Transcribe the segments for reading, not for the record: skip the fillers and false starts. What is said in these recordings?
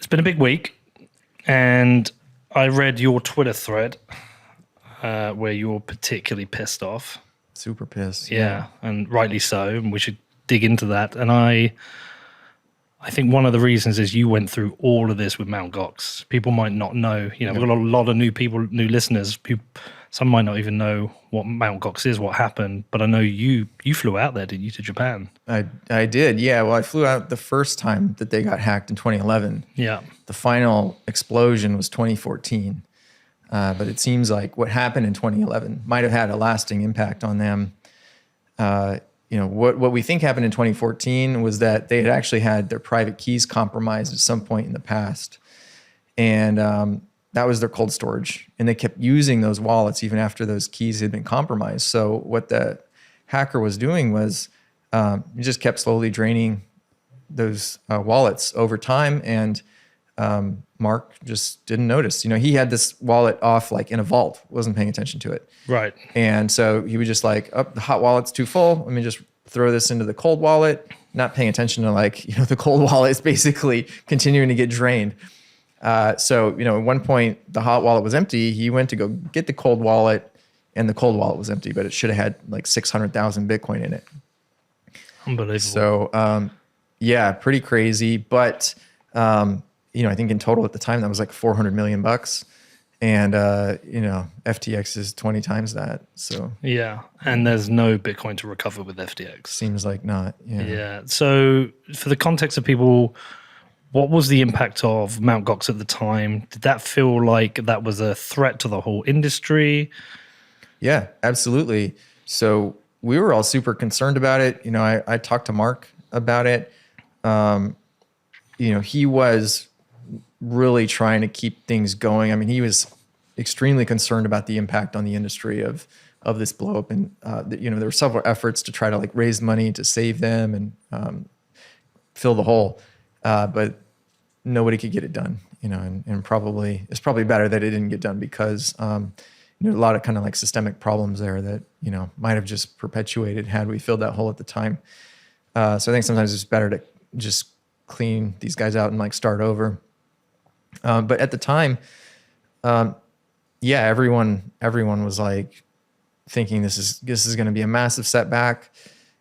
It's been a big week, and I read your Twitter thread where you're particularly pissed off. Super pissed. Yeah, and rightly so. And we should dig into that. And I think one of the reasons is you went through all of this with Mt. Gox. People might not know. You know, we've got a lot of new people, new listeners. Some might not even know what Mt. Gox is, what happened. But I know you flew out there, didn't you, to Japan? I did. Yeah. Well, I flew out the first time that they got hacked in 2011. Yeah. The final explosion was 2014. But it seems like what happened in 2011 might have had a lasting impact on them. What we think happened in 2014 was that they had actually had their private keys compromised at some point in the past. And that was their cold storage. And they kept using those wallets even after those keys had been compromised. So what the hacker was doing was he just kept slowly draining those wallets over time. And Mark just didn't notice. He had this wallet off like in a vault, wasn't paying attention to it. Right. And so he was just like, the hot wallet's too full. Let me just throw this into the cold wallet, not paying attention to the cold wallet is basically continuing to get drained. So at one point the hot wallet was empty. He went to go get the cold wallet and the cold wallet was empty, but it should have had like 600,000 Bitcoin in it. Unbelievable. So, pretty crazy. But, I think in total at the time that was like 400 million bucks. And, FTX is 20 times that. So yeah. And there's no Bitcoin to recover with FTX. Seems like not. Yeah. So for the context of people, what was the impact of Mt. Gox at the time? Did that feel like that was a threat to the whole industry? Yeah, absolutely. So we were all super concerned about it. I talked to Mark about it. He was really trying to keep things going. I mean, he was extremely concerned about the impact on the industry of this blow up. And, there were several efforts to try to like raise money to save them and fill the hole. But nobody could get it done, and it's probably better that it didn't get done because, a lot of kind of like systemic problems there that, might have just perpetuated had we filled that hole at the time. So I think sometimes it's better to just clean these guys out and like start over. But at the time, everyone was like thinking this is going to be a massive setback.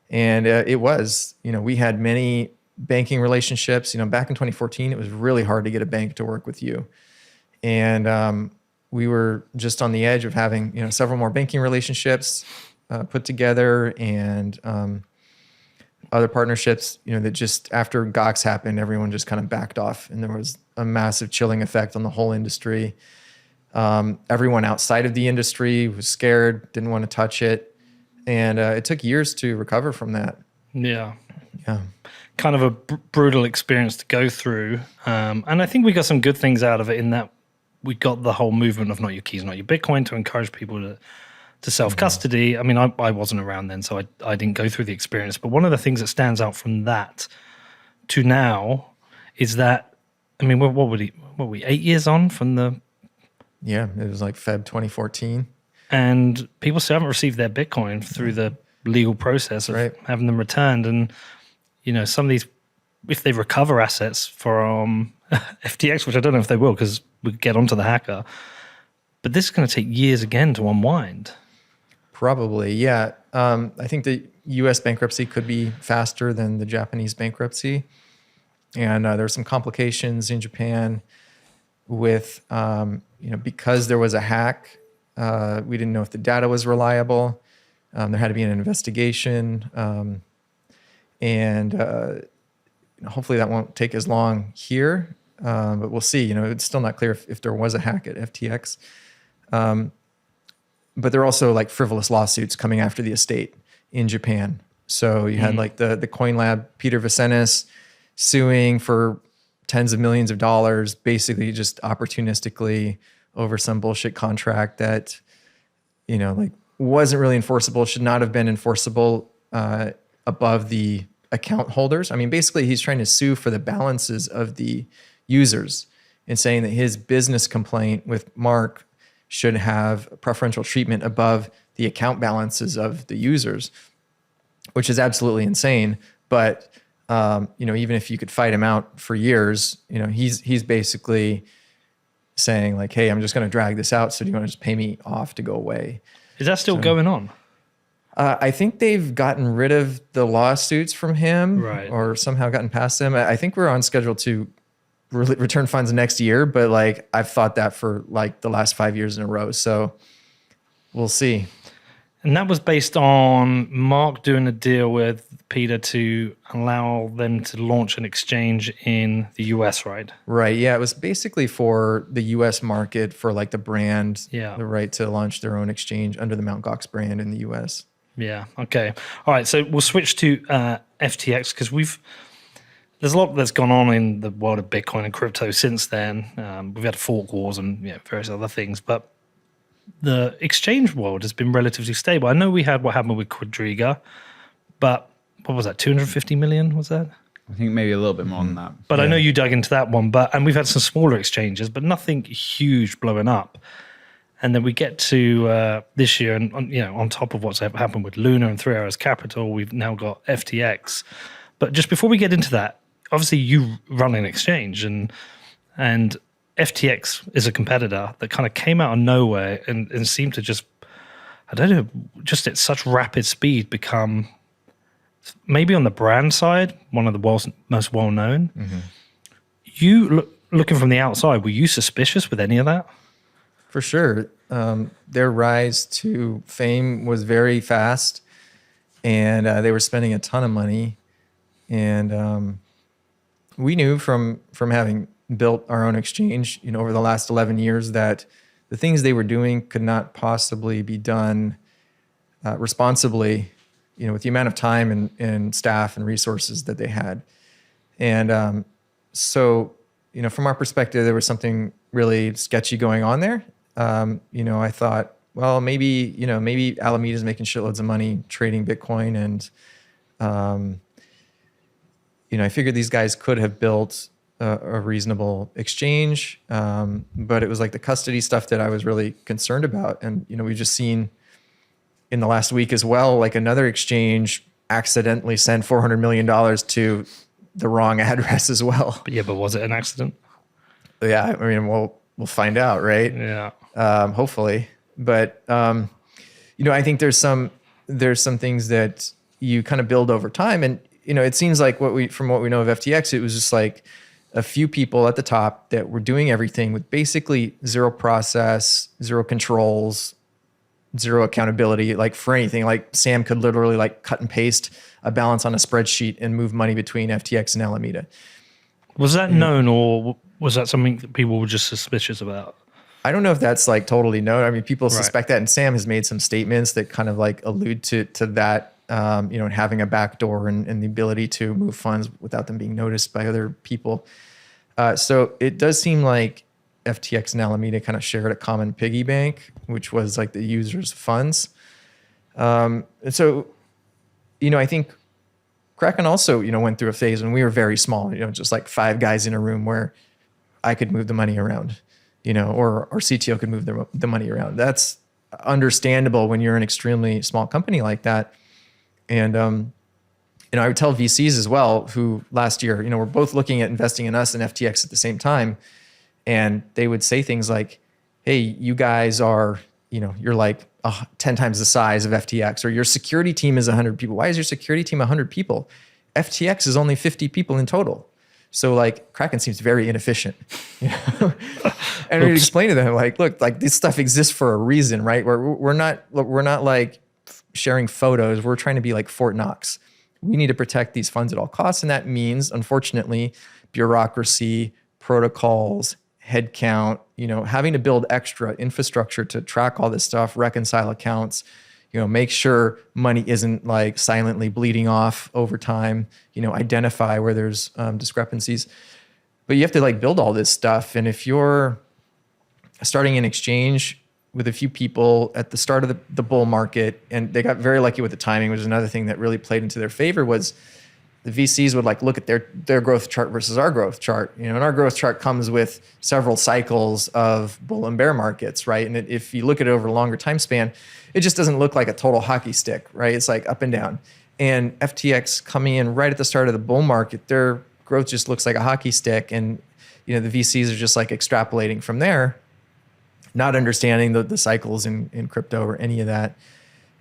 And it was, we had many banking relationships. Back in 2014, it was really hard to get a bank to work with you. And we were just on the edge of having, several more banking relationships put together and other partnerships, that just after Gox happened, everyone just kind of backed off and there was a massive chilling effect on the whole industry. Everyone outside of the industry was scared, didn't want to touch it. And it took years to recover from that. Yeah. Yeah. Kind of a brutal experience to go through. And I think we got some good things out of it in that we got the whole movement of not your keys, not your Bitcoin to encourage people to self-custody. I mean, I wasn't around then, so I didn't go through the experience. But one of the things that stands out from that to now is that, I mean, what were we 8 years on from the... Yeah, it was like Feb 2014. And people still haven't received their Bitcoin through the legal process of having them returned. And, some of these, if they recover assets from FTX, which I don't know if they will because we get onto the hacker, but this is going to take years again to unwind. Probably, yeah. I think the U.S. bankruptcy could be faster than the Japanese bankruptcy. And there were some complications in Japan with, because there was a hack, we didn't know if the data was reliable. There had to be an investigation. And hopefully that won't take as long here. But we'll see. It's still not clear if there was a hack at FTX. But there are also like frivolous lawsuits coming after the estate in Japan. So you had like the CoinLab, Peter Vicenis suing for tens of millions of dollars, basically just opportunistically over some bullshit contract that, wasn't really enforceable, should not have been enforceable above the account holders. I mean, basically he's trying to sue for the balances of the users and saying that his business complaint with Mark should have preferential treatment above the account balances of the users, which is absolutely insane. But Even if you could fight him out for years, he's basically saying like, hey, I'm just going to drag this out. So do you want to just pay me off to go away? Is that still going on? I think they've gotten rid of the lawsuits from him, right, or somehow gotten past them. I think we're on schedule to return funds next year, but like I've thought that for like the last 5 years in a row. So we'll see. And that was based on Mark doing a deal with Peter to allow them to launch an exchange in the US, right? Right. Yeah. It was basically for the US market, for like the brand, the right to launch their own exchange under the Mt. Gox brand in the US. Yeah. Okay. All right. So we'll switch to FTX because there's a lot that's gone on in the world of Bitcoin and crypto since then. We've had fork wars and various other things, but the exchange world has been relatively stable. I know we had what happened with Quadriga, but what was that? 250 million was that? I think maybe a little bit more than that. But I know you dug into that one. And we've had some smaller exchanges, but nothing huge blowing up. And then we get to this year, and on top of what's happened with Luna and 3 Arrows Capital, we've now got FTX. But just before we get into that, obviously you run an exchange, and FTX is a competitor that kind of came out of nowhere and seemed to just, I don't know, just at such rapid speed become, maybe on the brand side, one of the world's most well-known. Mm-hmm. You, looking from the outside, were you suspicious with any of that? For sure. Their rise to fame was very fast, and they were spending a ton of money. And we knew from having built our own exchange, over the last 11 years, that the things they were doing could not possibly be done responsibly, with the amount of time and staff and resources that they had. And so, from our perspective, there was something really sketchy going on there. I thought, well, maybe Alameda's making shitloads of money trading Bitcoin. And, I figured these guys could have built a reasonable exchange. But it was like the custody stuff that I was really concerned about. And, we've just seen in the last week as well, like another exchange accidentally sent $400 million to the wrong address as well. But was it an accident? Yeah. I mean, we'll find out, right? Yeah. Hopefully. But, I think there's some things that you kind of build over time. And, it seems like from what we know of FTX, it was just like a few people at the top that were doing everything with basically zero process, zero controls, zero accountability, like for anything. Like Sam could literally like cut and paste a balance on a spreadsheet and move money between FTX and Alameda. Was that known, or was that something that people were just suspicious about? I don't know if that's like totally known. I mean, people suspect that, and Sam has made some statements that kind of like allude to that, having a backdoor and the ability to move funds without them being noticed by other people. So it does seem like FTX and Alameda kind of shared a common piggy bank, which was like the users' funds. And so, I think Kraken also, went through a phase when we were very small, just like 5 guys in a room where I could move the money around, or our CTO could move the money around. That's understandable when you're an extremely small company like that. And, I would tell VCs as well, who last year, were both looking at investing in us and FTX at the same time. And they would say things like, hey, you guys are, you're like 10 times the size of FTX, or your security team is 100 people. Why is your security team 100 people? FTX is only 50 people in total. So like Kraken seems very inefficient. And we'd explain to them like, look, like this stuff exists for a reason, right? We're not like sharing photos. We're trying to be like Fort Knox. We need to protect these funds at all costs. And that means, unfortunately, bureaucracy, protocols, headcount, having to build extra infrastructure to track all this stuff, reconcile accounts, make sure money isn't like silently bleeding off over time, identify where there's discrepancies. But you have to like build all this stuff. And if you're starting an exchange with a few people at the start of the bull market, and they got very lucky with the timing, which is another thing that really played into their favor, was the VCs would like look at their growth chart versus our growth chart, and our growth chart comes with several cycles of bull and bear markets, right? And if you look at it over a longer time span, it just doesn't look like a total hockey stick, right? It's like up and down. And FTX coming in right at the start of the bull market, their growth just looks like a hockey stick. And, the VCs are just like extrapolating from there, not understanding the cycles in crypto or any of that.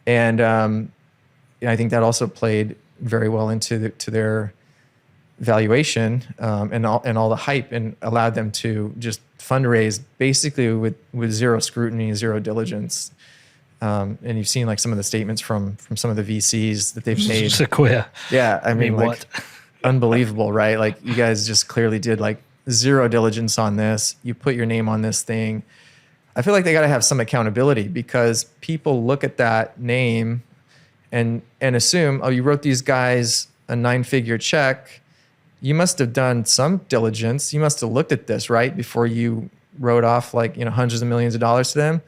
And I think that also played very well into their valuation and all the hype, and allowed them to just fundraise basically with zero scrutiny, zero diligence. And you've seen like some of the statements from some of the VCs that they've made. Sequoia. Yeah, I mean like, what? Unbelievable, right? Like you guys just clearly did like zero diligence on this. You put your name on this thing. I feel like they got to have some accountability, because people look at that name and assume, oh, you wrote these guys a 9-figure check. You must have done some diligence. You must have looked at this, right, before you wrote off like hundreds of millions of dollars to them.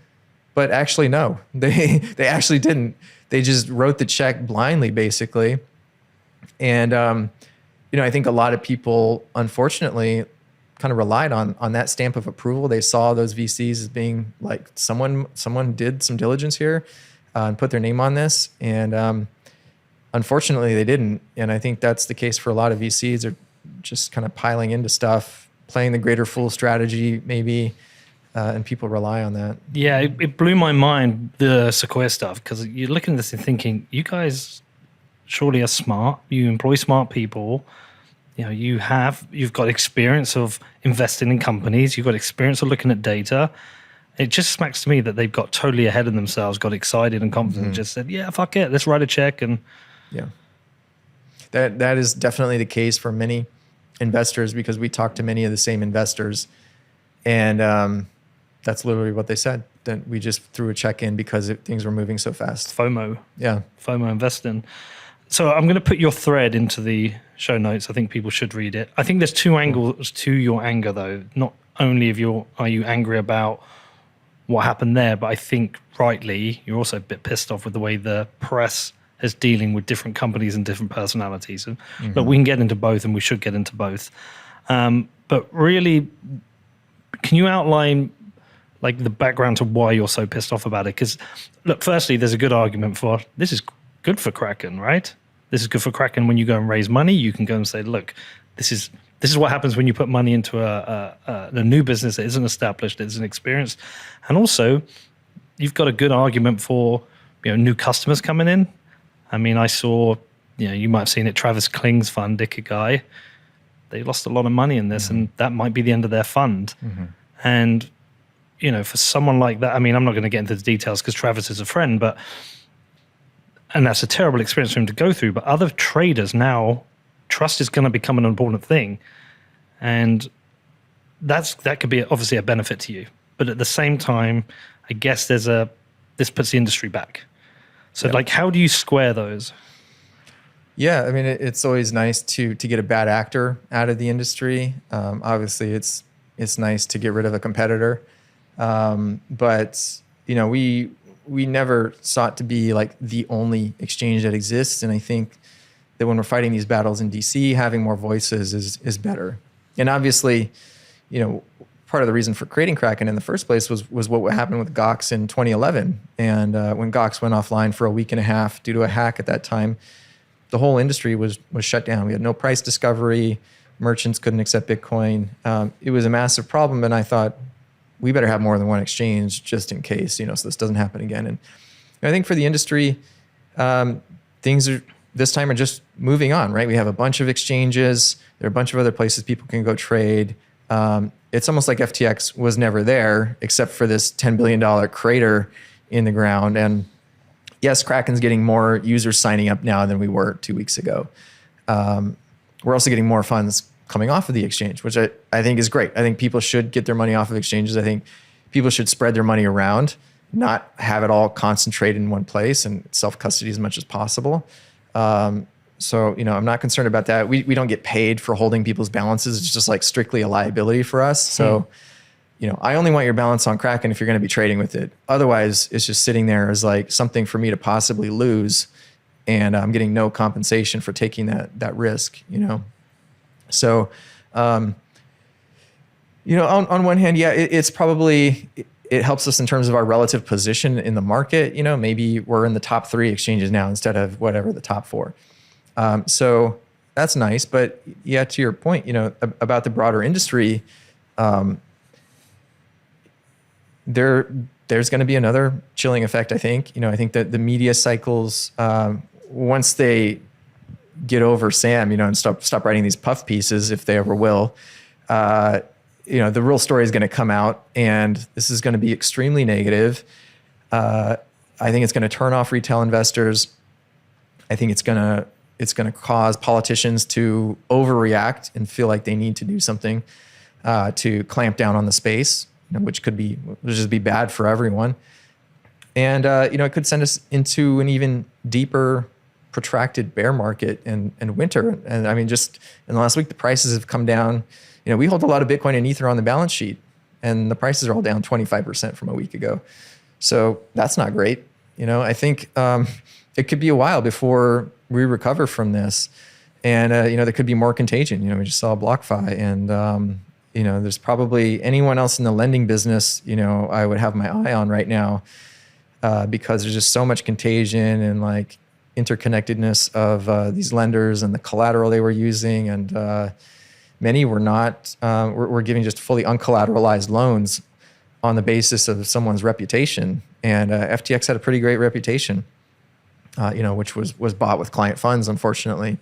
But actually, no, they actually didn't. They just wrote the check blindly, basically. And I think a lot of people, unfortunately, kind of relied on that stamp of approval. They saw those VCs as being like someone did some diligence here and put their name on this. And unfortunately, they didn't. And I think that's the case for a lot of VCs. Are just kind of piling into stuff, playing the greater fool strategy, maybe. And people rely on that. Yeah, it blew my mind, the Sequoia stuff, because you're looking at this and thinking, you guys surely are smart. You employ smart people. You've got experience of investing in companies. You've got experience of looking at data. It just smacks to me that they've got totally ahead of themselves, got excited and confident, and just said, yeah, fuck it, let's write a check. And yeah, that is definitely the case for many investors, because we talked to many of the same investors, and that's literally what they said. That we just threw a check in because things were moving so fast. FOMO. Yeah. FOMO investing. So I'm going to put your thread into the show notes. I think people should read it. I think there's two angles to your anger, though. Not only are you angry about what happened there, but I think rightly you're also a bit pissed off with the way the press is dealing with different companies and different personalities. And look, we can get into both, and we should get into both. But really, can you outline like the background to why you're so pissed off about it? Because look, firstly, there's a good argument for this is good for Kraken, right? This is good for Kraken. When you go and raise money, you can go and say, look, this is what happens when you put money into a new business that isn't established, that isn't experienced. And also, you've got a good argument for new customers coming in. I mean, I saw, you might have seen it, Travis Kling's fund, Dicker guy, they lost a lot of money in this, and that might be the end of their fund. And for someone like that, I mean, I'm not going to get into the details because Travis is a friend, and that's a terrible experience for him to go through. But other traders now, trust is going to become an important thing. And that could be obviously a benefit to you. But at the same time, I guess this puts the industry back. So how do you square those? Yeah, I mean, it's always nice to get a bad actor out of the industry. Obviously, it's nice to get rid of a competitor. But we never sought to be like the only exchange that exists. And I think that when we're fighting these battles in DC, having more voices is better. And obviously, part of the reason for creating Kraken in the first place was what happened with Gox in 2011. And when Gox went offline for a week and a half due to a hack at that time, the whole industry was shut down. We had no price discovery. Merchants couldn't accept Bitcoin. It was a massive problem. And I thought, we better have more than one exchange just in case, so this doesn't happen again. And I think for the industry, things this time are just moving on, right? We have a bunch of exchanges. There are a bunch of other places people can go trade. It's almost like FTX was never there except for this $10 billion crater in the ground. And yes, Kraken's getting more users signing up now than we were 2 weeks ago. We're also getting more funds coming off of the exchange, which I think is great. I think people should get their money off of exchanges. I think people should spread their money around, not have it all concentrated in one place, and self-custody as much as possible. So, I'm not concerned about that. We don't get paid for holding people's balances. It's just like strictly a liability for us. So, I only want your balance on Kraken if you're going to be trading with it. Otherwise, it's just sitting there as like something for me to possibly lose, and I'm getting no compensation for taking that risk, So, on one hand, yeah, it's probably, it helps us in terms of our relative position in the market. Maybe we're in the top 3 exchanges now instead of whatever the top 4. So that's nice. But yeah, to your point, about the broader industry, there's going to be another chilling effect, I think. I think that the media cycles, once they get over Sam, and stop writing these puff pieces, if they ever will, the real story is going to come out, and this is going to be extremely negative. I think it's going to turn off retail investors. I think it's going to cause politicians to overreact and feel like they need to do something to clamp down on the space, which could just be bad for everyone. And it could send us into an even deeper, protracted bear market and winter. And I mean, just in the last week, the prices have come down. We hold a lot of Bitcoin and Ether on the balance sheet, and the prices are all down 25% from a week ago. So that's not great. I think it could be a while before we recover from this. And, there could be more contagion. We just saw BlockFi, and, there's probably anyone else in the lending business, I would have my eye on right now because there's just so much contagion and like interconnectedness of these lenders and the collateral they were using. And many were not, were giving just fully uncollateralized loans on the basis of someone's reputation. And FTX had a pretty great reputation, which was bought with client funds, unfortunately.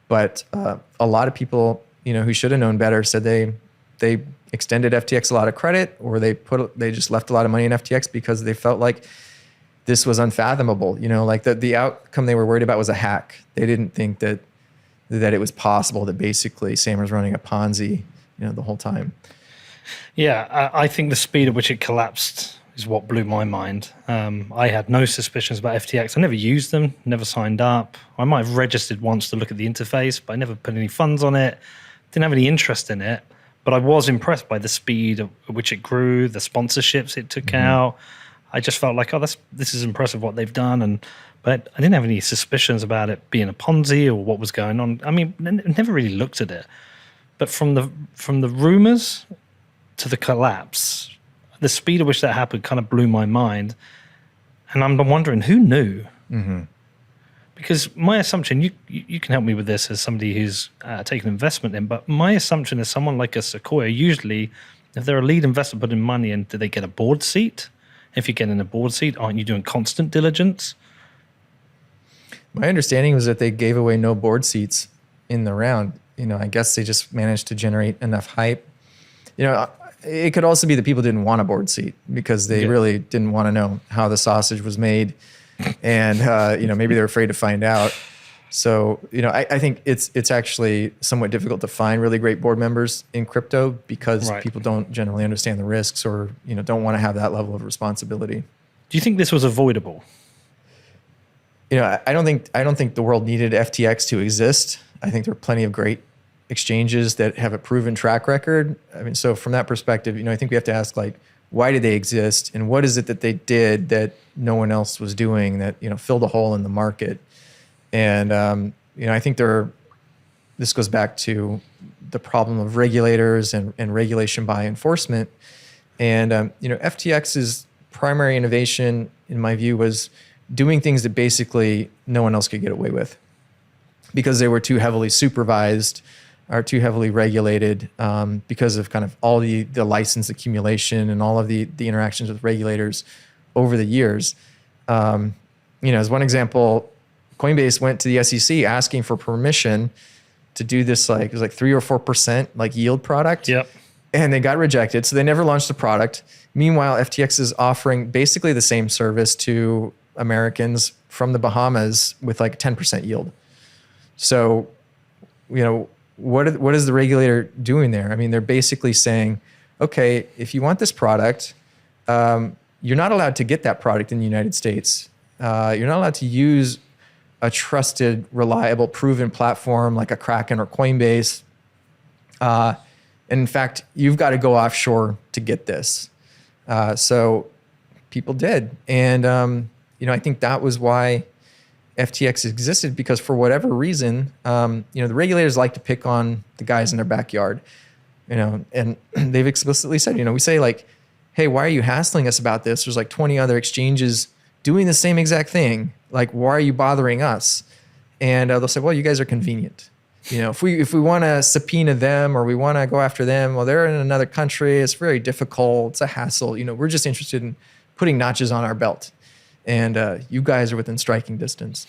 But a lot of people, who should have known better said they extended FTX a lot of credit, or they just left a lot of money in FTX because they felt like this was unfathomable. Like the outcome they were worried about was a hack. They didn't think that it was possible that basically Sam was running a Ponzi, the whole time. Yeah, I think the speed at which it collapsed is what blew my mind. I had no suspicions about FTX. I never used them, never signed up. I might have registered once to look at the interface, but I never put any funds on it. Didn't have any interest in it. But I was impressed by the speed at which it grew, the sponsorships it took out. I just felt like, this is impressive what they've done. But I didn't have any suspicions about it being a Ponzi or what was going on. I mean, never really looked at it. But from the rumors to the collapse, the speed at which that happened kind of blew my mind. And I'm wondering, who knew? Mm-hmm. Because my assumption, you can help me with this as somebody who's taken investment in, but my assumption is someone like a Sequoia, usually, if they're a lead investor putting money in, do they get a board seat? If you get in a board seat, aren't you doing constant diligence? My understanding was that they gave away no board seats in the round. I guess they just managed to generate enough hype. It could also be that people didn't want a board seat because they really didn't want to know how the sausage was made. And, maybe they're afraid to find out. So, I think it's actually somewhat difficult to find really great board members in crypto because people don't generally understand the risks or, don't want to have that level of responsibility. Do you think this was avoidable? I don't think the world needed FTX to exist. I think there are plenty of great exchanges that have a proven track record. I mean, so from that perspective, I think we have to ask, like, why do they exist, and what is it that they did that no one else was doing that filled a hole in the market? And I think this goes back to the problem of regulators and regulation by enforcement. And FTX's primary innovation, in my view, was doing things that basically no one else could get away with because they were too heavily supervised or too heavily regulated because of kind of all the license accumulation and all of the interactions with regulators over the years. As one example, Coinbase went to the SEC asking for permission to do this, it was 3 or 4% yield product. Yep. And they got rejected, so they never launched the product. Meanwhile, FTX is offering basically the same service to Americans from the Bahamas with 10% yield. So, what is the regulator doing there? I mean, they're basically saying, okay, if you want this product, you're not allowed to get that product in the United States. You're not allowed to use a trusted, reliable, proven platform like a Kraken or Coinbase. And in fact, you've got to go offshore to get this. So people did. And, I think that was why FTX existed, because for whatever reason, the regulators like to pick on the guys in their backyard, and they've explicitly said, we say hey, why are you hassling us about this? There's like 20 other exchanges doing the same exact thing. Like, why are you bothering us? And they'll say, well, you guys are convenient. You know, if we want to subpoena them or we want to go after them, well, they're in another country. It's very difficult. It's a hassle. You know, we're just interested in putting notches on our belt. And you guys are within striking distance.